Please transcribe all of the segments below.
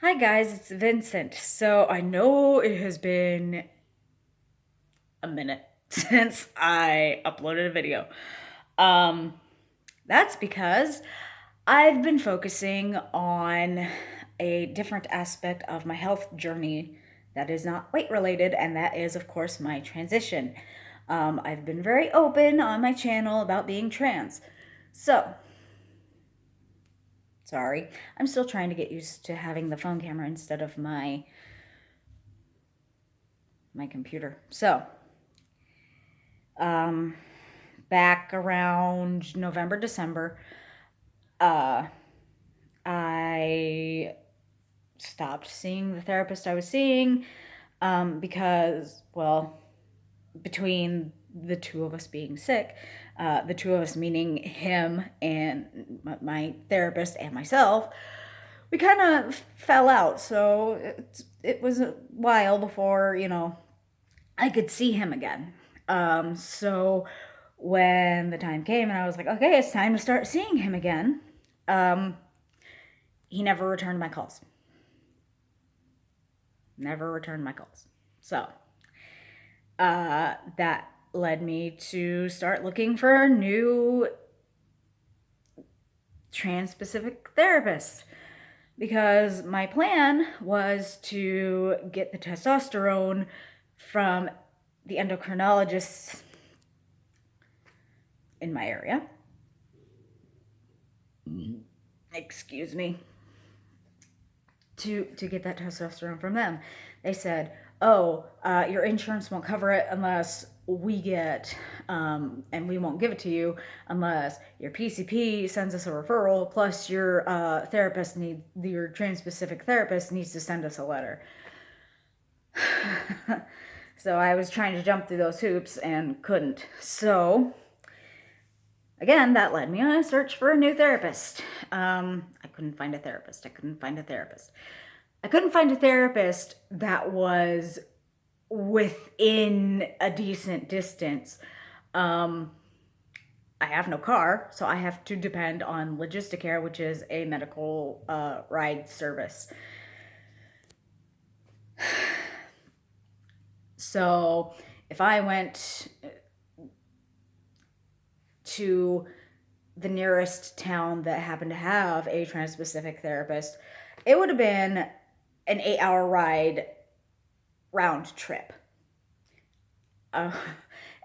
Hi guys, it's Vincent. So I know it has been a minute since I uploaded a video. Um, that's because I've been focusing on a different aspect of my health journey that is not weight related, and that is, of course, my transition. I've been very open on my channel about being trans. So, sorry, I'm still trying to get used to having the phone camera instead of my computer. So, um, back around November, December, uh, I stopped seeing the therapist I was seeing because, well, between the two of us being sick, the two of us meaning him and my therapist and myself, we kind of fell out. So it was a while before, I could see him again. So when the time came and I was like, okay, it's time to start seeing him again, um, he never returned my calls. Never returned my calls. So that led me to start looking for a new trans specific therapist because my plan was to get the testosterone from the endocrinologists in my area. Excuse me. To get that testosterone from them. They said, "Oh, your insurance won't cover it unless we get, and we won't give it to you unless your PCP sends us a referral. Plus, your your trans-specific therapist needs to send us a letter." So I was trying to jump through those hoops and couldn't. So again, that led me on a search for a new therapist. I couldn't find a therapist. I couldn't find a therapist. I couldn't find a therapist that was within a decent distance. Um, I have no car, so I have to depend on Logisticare, which is a medical ride service. So if I went to the nearest town that happened to have a trans-specific therapist, it would have been an 8-hour ride round trip. Uh,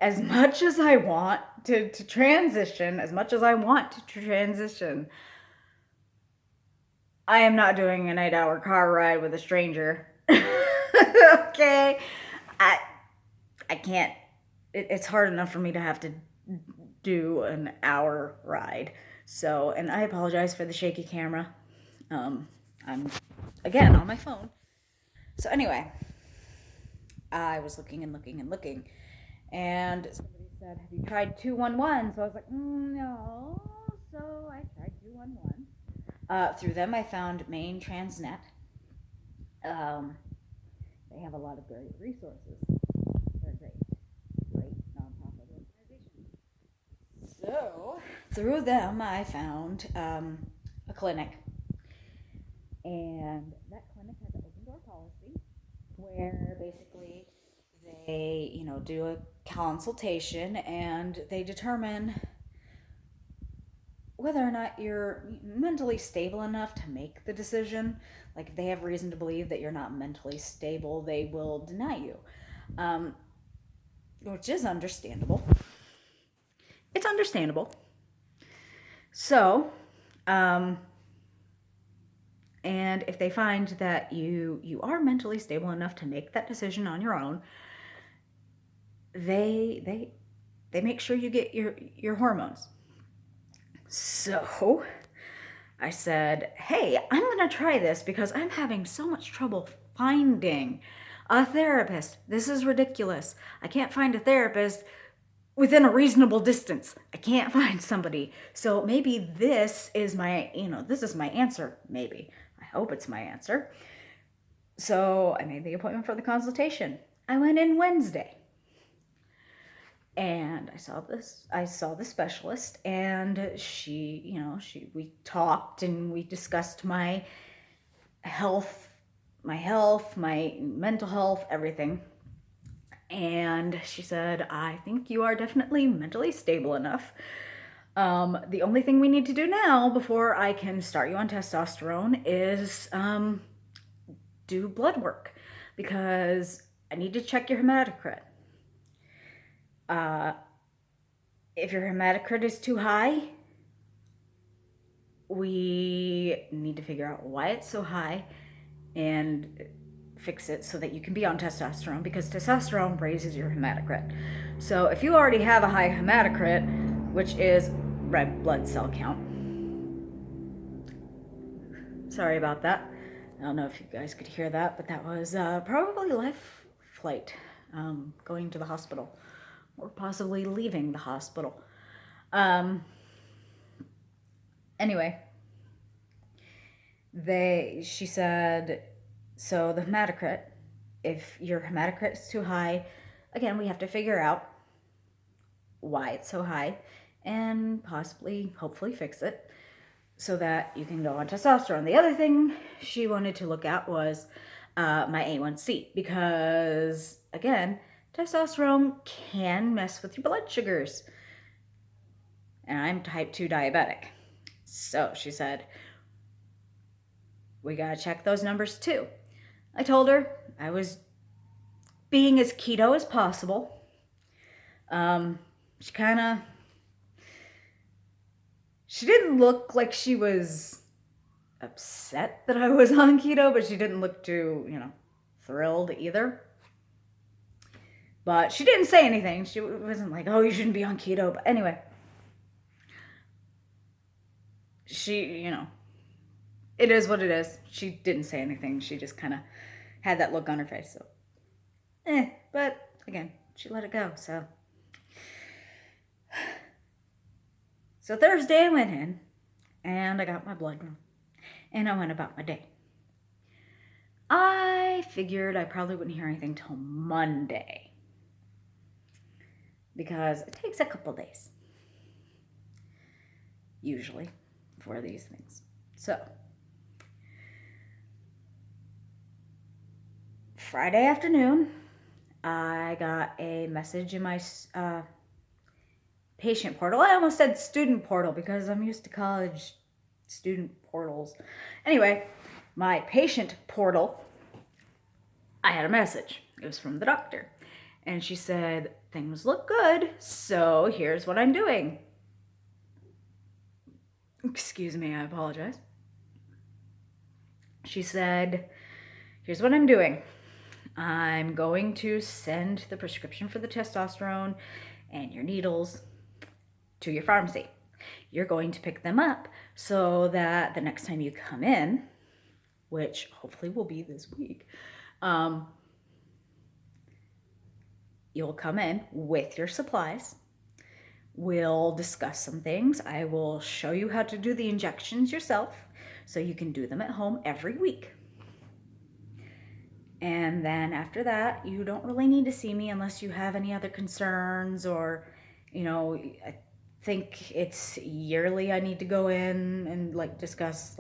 as much as I want to transition, as much as I want to transition, I am not doing an 8-hour car ride with a stranger. Okay? I I can't. It's hard enough for me to have to do an hour ride. So, and I apologize for the shaky camera. I'm again on my phone. So anyway, I was looking and looking and looking, and somebody said, "Have you tried 211?" So I was like, "No." So I tried 211. Through them, I found Maine Transnet. Um, they have a lot of great resources. They're great, great nonprofit organization. So through them, I found a clinic, and that clinic has an open door policy where basically they, do a consultation and they determine whether or not you're mentally stable enough to make the decision. Like, if they have reason to believe that you're not mentally stable, they will deny you, um, which is understandable. It's understandable. So, um, and if they find that you are mentally stable enough to make that decision on your own, they make sure you get your hormones. So I said, "Hey, I'm going to try this because I'm having so much trouble finding a therapist. This is ridiculous. I can't find a therapist within a reasonable distance. I can't find somebody. So maybe this is this is my answer. Maybe. I hope it's my answer." So I made the appointment for the consultation. I went in Wednesday. And I saw the specialist, and we talked and we discussed my health my health, my mental health, everything. And she said, I think you are definitely mentally stable enough. The only thing we need to do now before I can start you on testosterone is do blood work, because I need to check your hematocrit. If your hematocrit is too high, we need to figure out why it's so high and fix it so that you can be on testosterone, because testosterone raises your hematocrit. So if you already have a high hematocrit, which is red blood cell count, sorry about that. I don't know if you guys could hear that, but that was probably life flight, going to the hospital or possibly leaving the hospital. Anyway, she said, so the hematocrit, if your hematocrit is too high, again, we have to figure out why it's so high and possibly, hopefully fix it so that you can go on testosterone. The other thing she wanted to look at was my A1C, because again, testosterone can mess with your blood sugars. And I'm type 2 diabetic. So she said, we gotta check those numbers too. I told her I was being as keto as possible. She didn't look like she was upset that I was on keto, but she didn't look too, thrilled either. But she didn't say anything. She wasn't like, oh, you shouldn't be on keto. But anyway, she, it is what it is. She didn't say anything. She just kind of had that look on her face. So, but again, she let it go. So Thursday I went in and I got my blood drawn and I went about my day. I figured I probably wouldn't hear anything till Monday because it takes a couple days usually for these things. So Friday afternoon, I got a message in my patient portal. I almost said student portal because I'm used to college student portals. Anyway, my patient portal, I had a message. It was from the doctor. And she said, things look good, so here's what I'm doing. Excuse me, I apologize. She said, here's what I'm doing. I'm going to send the prescription for the testosterone and your needles to your pharmacy. You're going to pick them up so that the next time you come in, which hopefully will be this week, you'll come in with your supplies. We'll discuss some things. I will show you how to do the injections yourself so you can do them at home every week. And then after that, you don't really need to see me unless you have any other concerns or, I think it's yearly I need to go in and discuss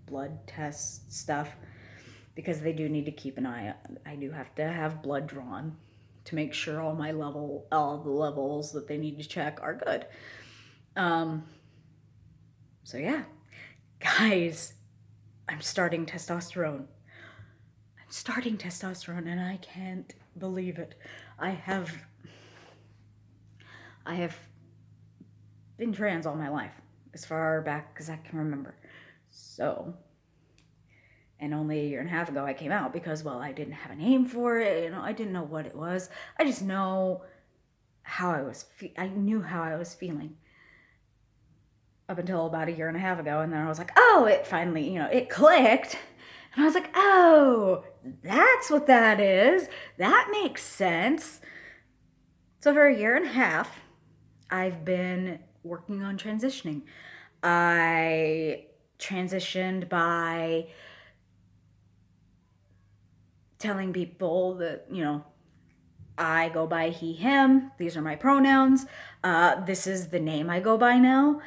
blood test stuff because they do need to keep an eye on. I do have to have blood drawn to make sure all the levels that they need to check are good. So yeah, guys, I'm starting testosterone and I can't believe it. I have been trans all my life, as far back as I can remember. So, and only a year and a half ago I came out because, I didn't have a name for it. I didn't know what it was. I just know how I knew how I was feeling up until about a year and a half ago. And then I was like, oh, it finally, it clicked. And I was like, oh, that's what that is. That makes sense. So for a year and a half, I've been working on transitioning. I transitioned by telling people that, I go by he, him. These are my pronouns. This is the name I go by now.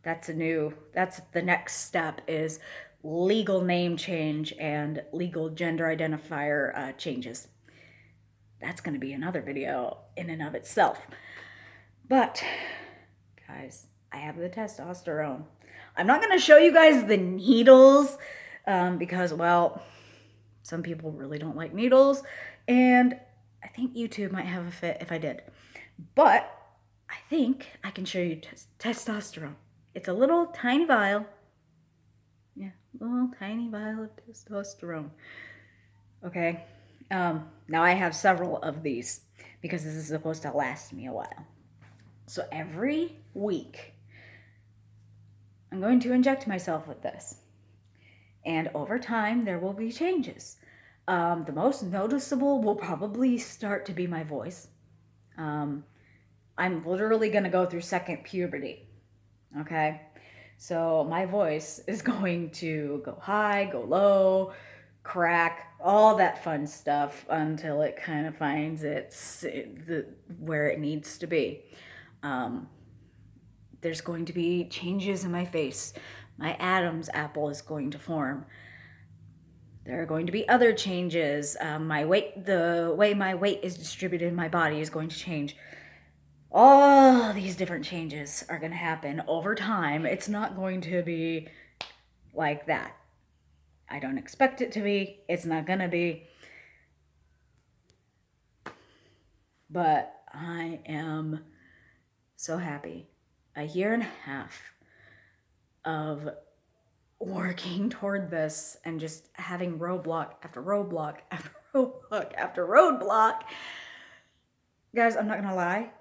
That's the next step is legal name change and legal gender identifier changes. That's going to be another video in and of itself. But, guys, I have the testosterone. I'm not going to show you guys the needles because, well, some people really don't like needles. And I think YouTube might have a fit if I did. But I think I can show you testosterone. It's a little tiny vial. Yeah, little tiny vial of testosterone. Okay. Now I have several of these because this is supposed to last me a while. So every week, I'm going to inject myself with this. And over time, there will be changes. The most noticeable will probably start to be my voice. I'm literally going to go through second puberty. Okay? So my voice is going to go high, go low, crack, all that fun stuff until it kind of finds where it needs to be. There's going to be changes in my face. My Adam's apple is going to form. There are going to be other changes. My weight, the way my weight is distributed in my body is going to change. All these different changes are going to happen over time. It's not going to be like that. I don't expect it to be. It's not going to be. But I am so happy. A year and a half of working toward this and just having roadblock after roadblock after roadblock after roadblock. Guys, I'm not gonna lie.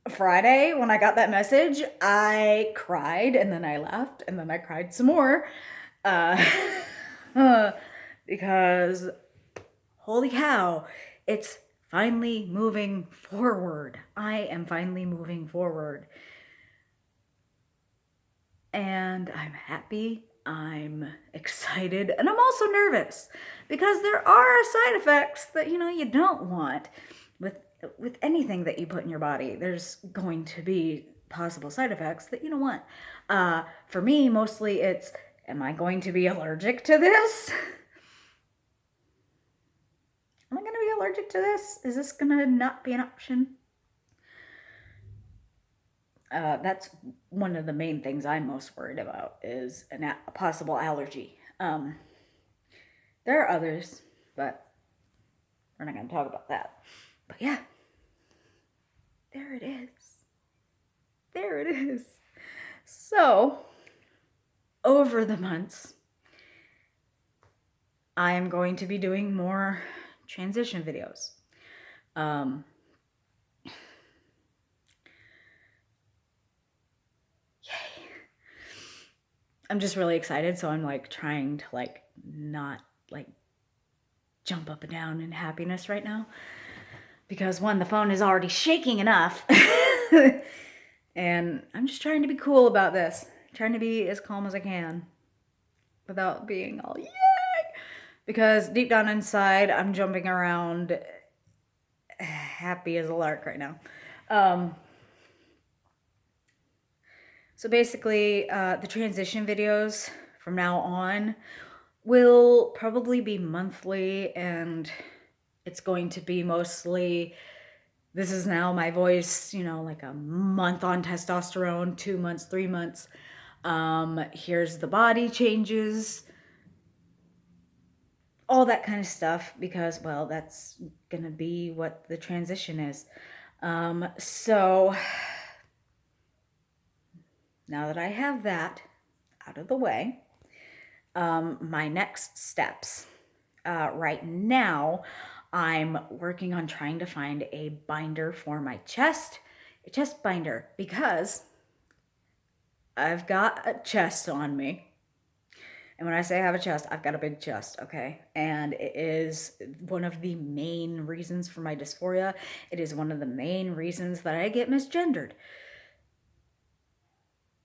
Friday, when I got that message, I cried and then I laughed and then I cried some more. Because holy cow, it's finally moving forward. I am finally moving forward. And I'm happy, I'm excited, and I'm also nervous because there are side effects that, you don't want with anything that you put in your body. There's going to be possible side effects that you don't want. For me, mostly it's, am I going to be allergic to this? Am I going to be allergic to this? Is this going to not be an option? That's one of the main things I'm most worried about is a possible allergy. There are others, but we're not going to talk about that. But yeah, there it is. There it is. So, over the months, I am going to be doing more transition videos. I'm just really excited, so I'm like trying to not jump up and down in happiness right now. Because one, the phone is already shaking enough. And I'm just trying to be cool about this. Trying to be as calm as I can. Without being all, yay! Because deep down inside, I'm jumping around happy as a lark right now. So basically, the transition videos from now on will probably be monthly, and it's going to be mostly, this is now my voice, like a month on testosterone, 2 months, 3 months. Here's the body changes, all that kind of stuff, because, well, that's gonna be what the transition is. So now that I have that out of the way, my next steps. Right now, I'm working on trying to find a binder for my chest, a chest binder, because I've got a chest on me. And when I say I have a chest, I've got a big chest, okay? And it is one of the main reasons for my dysphoria. It is one of the main reasons that I get misgendered.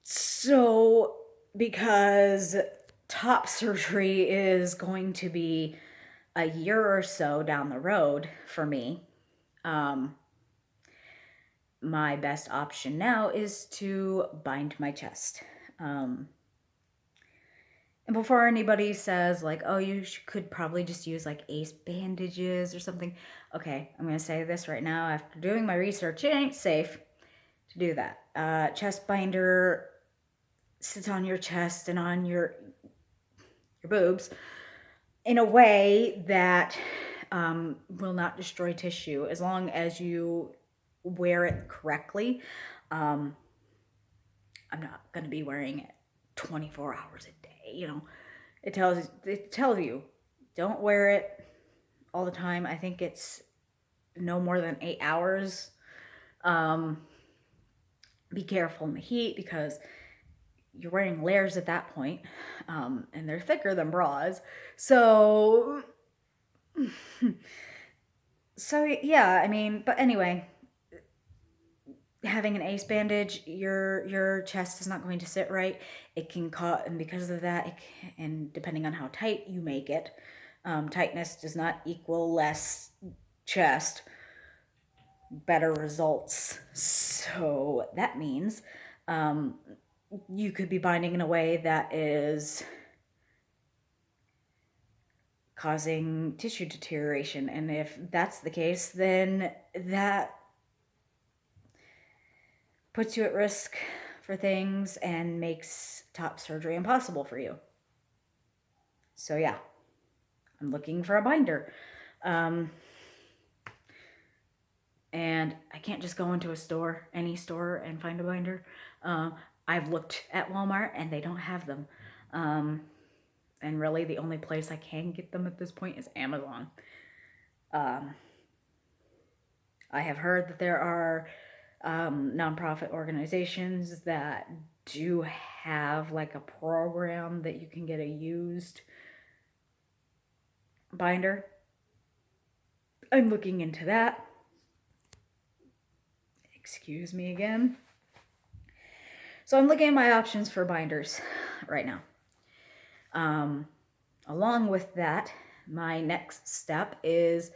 So, because top surgery is going to be a year or so down the road for me, my best option now is to bind my chest. And before anybody says like, oh, could probably just use like ace bandages or something. Okay, I'm going to say this right now. After doing my research, it ain't safe to do that. Chest binder sits on your chest and on your boobs in a way that will not destroy tissue as long as you wear it correctly. I'm not going to be wearing it 24 hours a day, you know. It tells you don't wear it all the time. I think it's no more than 8 hours. Be careful in the heat because you're wearing layers at that point, and they're thicker than bras. So yeah, I mean, but anyway, having an ace bandage, your chest is not going to sit right. It can cause, and because of that, and depending on how tight you make it, tightness does not equal less chest, better results. So that means you could be binding in a way that is causing tissue deterioration. And if that's the case, then that puts you at risk for things and makes top surgery impossible for you. So yeah, I'm looking for a binder. And I can't just go into a store, any store, and find a binder. I've looked at Walmart and they don't have them. And really the only place I can get them at this point is Amazon. I have heard that there are nonprofit organizations that do have like a program that you can get a used binder. I'm looking into that. Excuse me again. So I'm looking at my options for binders right now. Along with that, my next step is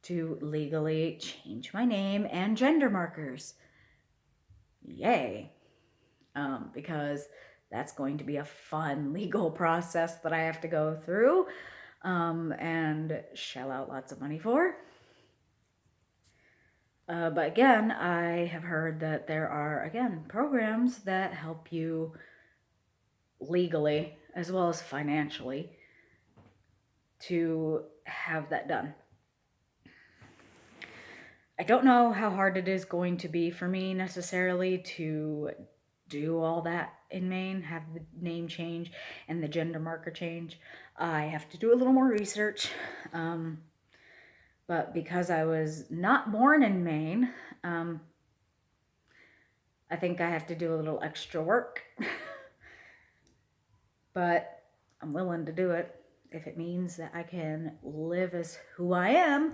to legally change my name and gender markers. Yay. Because that's going to be a fun legal process that I have to go through and shell out lots of money for. But again, I have heard that there are, again, programs that help you legally as well as financially to have that done. I don't know how hard it is going to be for me necessarily to do all that in Maine, have the name change and the gender marker change. I have to do a little more research. But because I was not born in Maine, I think I have to do a little extra work. But I'm willing to do it if it means that I can live as who I am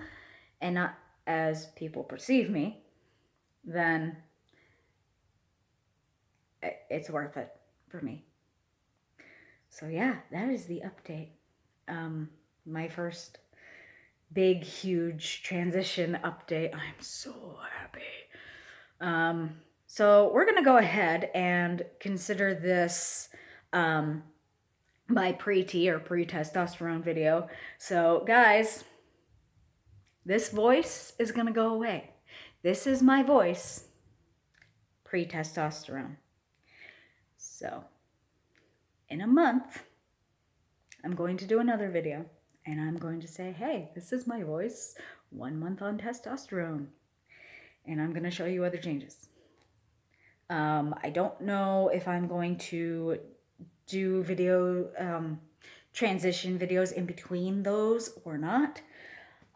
and not as people perceive me, then it's worth it for me. So yeah, that is the update. My first big, huge transition update. I'm so happy. So we're gonna go ahead and consider this my pre-T or pre-testosterone video. So guys, this voice is gonna go away. This is my voice pre-testosterone. So in a month, I'm going to do another video and I'm going to say, hey, this is my voice 1 month on testosterone. And I'm going to show you other changes. I don't know if I'm going to do transition videos in between those or not.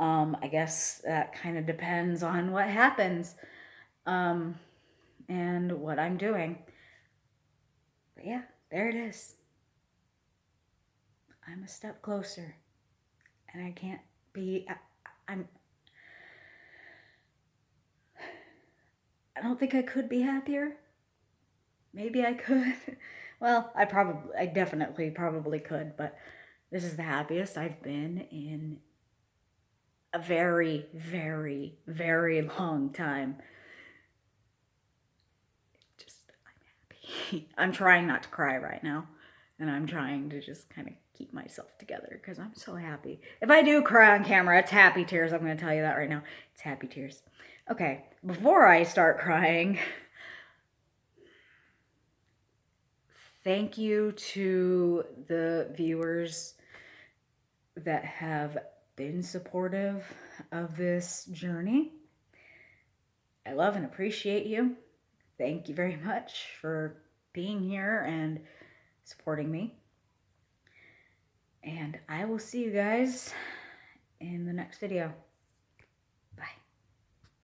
I guess that kind of depends on what happens and what I'm doing. But yeah, there it is. I'm a step closer and I can't be, I don't think I could be happier. Maybe I could. Well, I definitely probably could, but this is the happiest I've been in a very, very, very long time. I'm happy. I'm trying not to cry right now And I'm trying to just kind of keep myself together because I'm so happy. If I do cry on camera, it's happy tears. I'm going to tell you that right now. It's happy tears. Okay, before I start crying, thank you to the viewers that have been supportive of this journey. I love and appreciate you. Thank you very much for being here and supporting me. And I will see you guys in the next video.